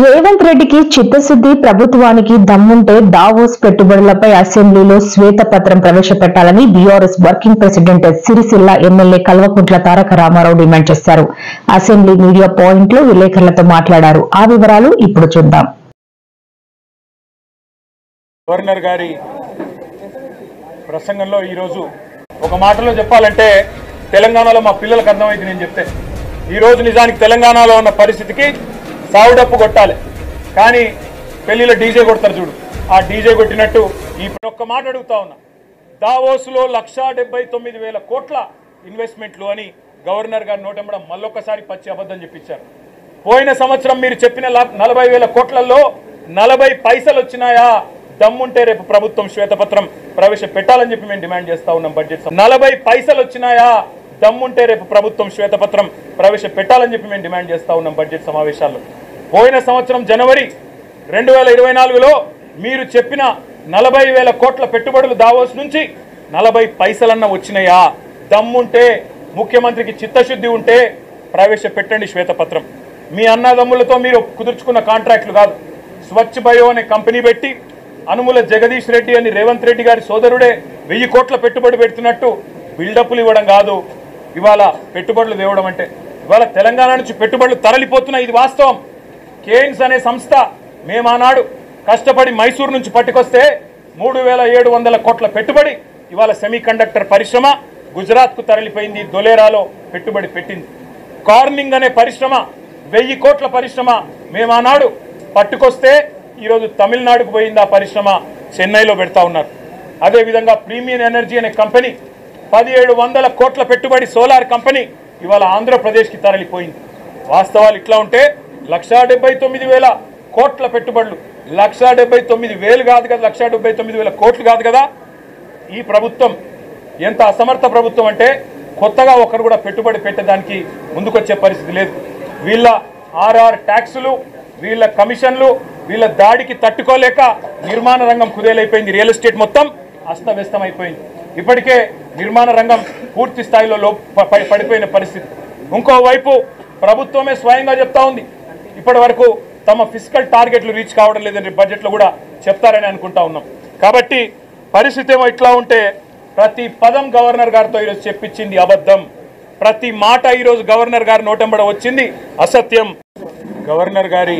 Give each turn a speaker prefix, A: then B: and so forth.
A: రేవంత్ రెడ్డికి చిత్తశుద్ధి, ప్రభుత్వానికి దమ్ముంటే దావోస్ పెట్టుబడులపై అసెంబ్లీలో శ్వేతపత్రం ప్రవేశపెట్టాలని BRS working president Sircilla MLA Kalvakuntla Taraka Rama Rao demand చేశారు. అసెంబ్లీ మీడియా పాయింట్ లో విలేకరులతో మాట్లాడారు. ఆ వివరాలు ఇప్పుడు చూద్దాం.
B: గవర్నర్ గారి ప్రసంగంలో ఈరోజు ఒక మాటలో చెప్పాలంటే తెలంగాణలో మా పిల్లలకు అర్థమైంది. నేను చెప్తే ఈరోజు నిజానికి తెలంగాణలో ఉన్న పరిస్థితికి సావుడప్పు కొట్టాలి, కానీ పెళ్లిలో డీజే కొడతారు చూడు, ఆ డీజే కొట్టినట్టు ఈ ఒక్క మాట అడుగుతా ఉన్నా. దావోస్లో 1,79,000 కోట్ల ఇన్వెస్ట్మెంట్లు అని గవర్నర్ గారు నోటెంబడం మళ్ళొక్కసారి పచ్చి అబద్ధం చెప్పించారు. పోయిన సంవత్సరం మీరు చెప్పిన 40,000 కోట్లలో 40 పైసలు వచ్చినాయా? దమ్ముంటే రేపు ప్రభుత్వం శ్వేతపత్రం ప్రవేశపెట్టాలని చెప్పి మేము డిమాండ్ చేస్తా ఉన్నాం. బడ్జెట్ 40 పైసలు వచ్చినాయా? దమ్ముంటే రేపు ప్రభుత్వం శ్వేతపత్రం ప్రవేశపెట్టాలని చెప్పి మేము డిమాండ్ చేస్తా ఉన్నాం బడ్జెట్ సమావేశాల్లో. పోయిన సంవత్సరం జనవరి 2024లో మీరు చెప్పిన 40,000 కోట్ల పెట్టుబడులు దావోస్ నుంచి 40 పైసలన్న వచ్చినాయా? దమ్ముంటే, ముఖ్యమంత్రికి చిత్తశుద్ధి ఉంటే ప్రవేశపెట్టండి శ్వేతపత్రం. మీ అన్నదమ్ములతో మీరు కుదుర్చుకున్న కాంట్రాక్టులు కాదు. స్వచ్ఛ బయో అనే కంపెనీ పెట్టి అనుముల జగదీష్ రెడ్డి అని రేవంత్ రెడ్డి గారి సోదరుడే 1000 కోట్ల పెట్టుబడి పెడుతున్నట్టు బిల్డప్లు ఇవ్వడం కాదు ఇవాళ పెట్టుబడులు తేవడం అంటే. ఇవాళ తెలంగాణ నుంచి పెట్టుబడులు తరలిపోతున్నాయి, ఇది వాస్తవం. కేయిన్స్ అనే సంస్థ మేము ఆనాడు కష్టపడి మైసూరు నుంచి పట్టుకొస్తే 3,700 కోట్ల పెట్టుబడి ఇవాళ సెమీ కండక్టర్ పరిశ్రమ గుజరాత్కు తరలిపోయింది, దొలేరాలో పెట్టుబడి పెట్టింది. కార్నింగ్ అనే పరిశ్రమ 1000 కోట్ల పరిశ్రమ మేము ఆనాడు పట్టుకొస్తే ఈరోజు తమిళనాడుకు పోయింది, ఆ పరిశ్రమ చెన్నైలో పెడతా ఉన్నారు. అదేవిధంగా ప్రీమియం ఎనర్జీ అనే కంపెనీ 1,700 కోట్ల పెట్టుబడి సోలార్ కంపెనీ ఇవాళ ఆంధ్రప్రదేశ్కి తరలిపోయింది. వాస్తవాలు ఇట్లా ఉంటే 1,79,000 కోట్ల పెట్టుబడులు, 1,79,000 కాదు కదా, 1,79,000 కోట్లు కాదు కదా. ఈ ప్రభుత్వం ఎంత అసమర్థ ప్రభుత్వం అంటే కొత్తగా ఒకరు కూడా పెట్టుబడి పెట్టడానికి ముందుకొచ్చే పరిస్థితి లేదు. వీళ్ళ ఆర్ఆర్ ట్యాక్సులు, వీళ్ళ కమిషన్లు, వీళ్ళ దాడికి తట్టుకోలేక నిర్మాణ రంగం కుదేలైపోయింది. రియల్ ఎస్టేట్ మొత్తం అస్తవ్యస్తం అయిపోయింది. ఇప్పటికే నిర్మాణ రంగం పూర్తి స్థాయిలో పడిపోయిన పరిస్థితి. ఇంకోవైపు ప్రభుత్వమే స్వయంగా చెప్తా ఉంది ఇప్పటి వరకు తమ ఫిస్కల్ టార్గెట్లు రీచ్ కావడం లేదని బడ్జెట్లో కూడా చెప్తారని అనుకుంటా ఉన్నాం. కాబట్టి పరిస్థితి ఏమో ఇట్లా ఉంటే ప్రతి పదం గవర్నర్ గారితో ఈరోజు చెప్పించింది అబద్ధం, ప్రతి మాట ఈరోజు గవర్నర్ గారి నోటెంబడ వచ్చింది అసత్యం. గవర్నర్ గారి